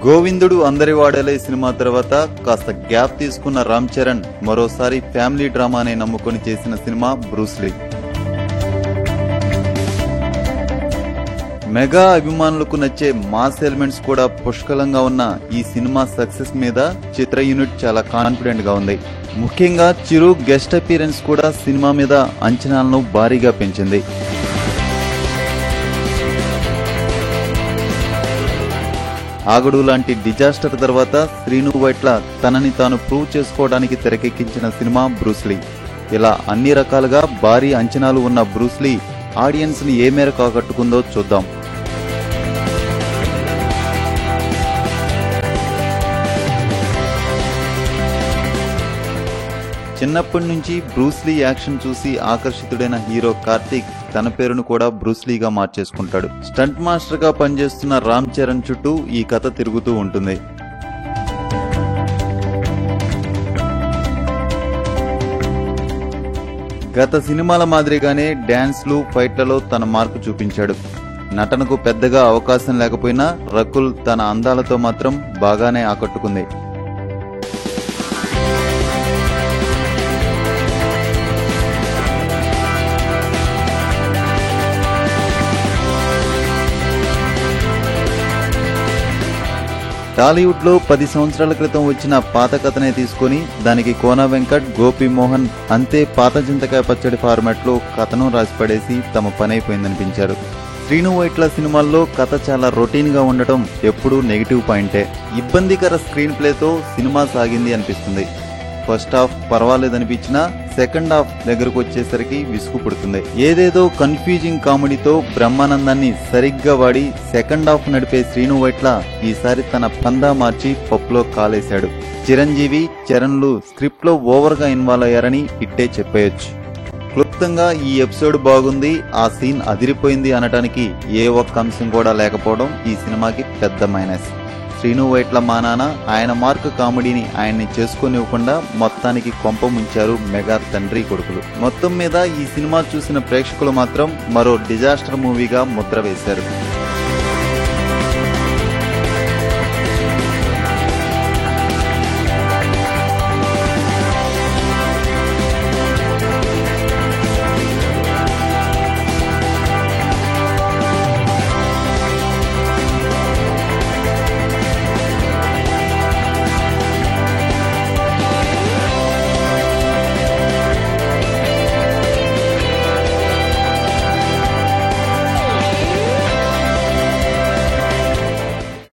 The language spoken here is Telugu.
గోవిందుడు అందరి వాడేలే సినిమా తర్వాత కాస్త గ్యాప్ తీసుకున్న రామ్ చరణ్ మరోసారి ఫ్యామిలీ డ్రామానే నమ్ముకొని చేసిన సినిమా బ్రూస్లీ. మెగా అభిమానులకు నచ్చే మాస్ ఎలిమెంట్స్ కూడా పుష్కలంగా ఉన్న ఈ సినిమా సక్సెస్ మీద చిత్ర యూనిట్ చాలా కాన్ఫిడెంట్ గా ఉంది. ముఖ్యంగా చిరు గెస్ట్ అపీరెన్స్ కూడా సినిమా మీద అంచనాలను భారీగా పెంచింది. ఆగడు లాంటి డిజాస్టర్ తర్వాత శ్రీను వైట్ల తనని తాను ప్రూవ్ చేసుకోవడానికి తెరకెక్కించిన సినిమా బ్రూస్లీ. ఇలా అన్ని రకాలుగా భారీ అంచనాలు ఉన్న బ్రూస్లీ ఆడియన్స్ ని ఏ మేరకు ఆకట్టుకుందో చూద్దాం. చిన్నప్పటి నుంచి బ్రూస్లీ యాక్షన్ చూసి ఆకర్షితుడైన హీరో కార్తీక్ తన పేరును కూడా బ్రూస్లీగా మార్చేసుకుంటాడు. స్టంట్ మాస్టర్ గా పనిచేస్తున్న రామ్ చరణ్ చుట్టూ ఈ కథ తిరుగుతూ ఉంటుంది. గత సినిమాల మాదిరిగానే డాన్స్లు, ఫైట్లలో తన మార్కు చూపించాడు. నటనకు పెద్దగా అవకాశం లేకపోయినా రకుల్ తన అందాలతో మాత్రం బాగానే ఆకట్టుకుంది. టాలీవుడ్ లో 10 సంవత్సరాల క్రితం వచ్చిన పాత కథనే తీసుకుని దానికి కోన వెంకట్, గోపి మోహన్ అంతే పాత చింతకాయ పచ్చడి ఫార్మాట్ లో కథను రాసిపడేసి తమ పని అయిపోయిందనిపించారు. శ్రీను వైట్ల సినిమాల్లో కథ చాలా రొటీన్ గా ఉండటం ఎప్పుడూ నెగిటివ్ పాయింటే. ఇబ్బందికర స్క్రీన్ ప్లేతో సినిమా సాగింది అనిపిస్తుంది. ఫస్ట్ హాఫ్ పర్వాలేదనిపించినా సెకండ్ హాఫ్ దగ్గరకు వచ్చేసరికి విసుగు పుడుతుంది. ఏదేదో కన్ఫ్యూజింగ్ కామెడీతో బ్రహ్మానందాన్ని సరిగ్గా వాడి సెకండ్ హాఫ్ నడిపే శ్రీను వైట్ల ఈసారి తన పందా మార్చి పప్పులో కాలేశాడు. చిరంజీవి, చరణ్లు స్క్రిప్ట్ లో ఓవర్ గా ఇన్వాల్వ్ అయ్యారని ఇట్టే చెప్పేయొచ్చు. క్లుప్తంగా ఈ ఎపిసోడ్ బాగుంది, ఆ సీన్ అదిరిపోయింది అనటానికి ఏ ఒక్క అంశం కూడా లేకపోవడం ఈ సినిమాకి పెద్ద మైనస్. శ్రీను వైట్ల మా నాన్న ఆయన మార్క్ కామెడీని ఆయన్ని చేసుకొనివ్వకుండా మొత్తానికి కొంప ముంచారు మెగా తండ్రి కొడుకులు. మొత్తం మీద ఈ సినిమా చూసిన ప్రేక్షకులు మాత్రం మరో డిజాస్టర్ మూవీగా ముద్ర వేశారు.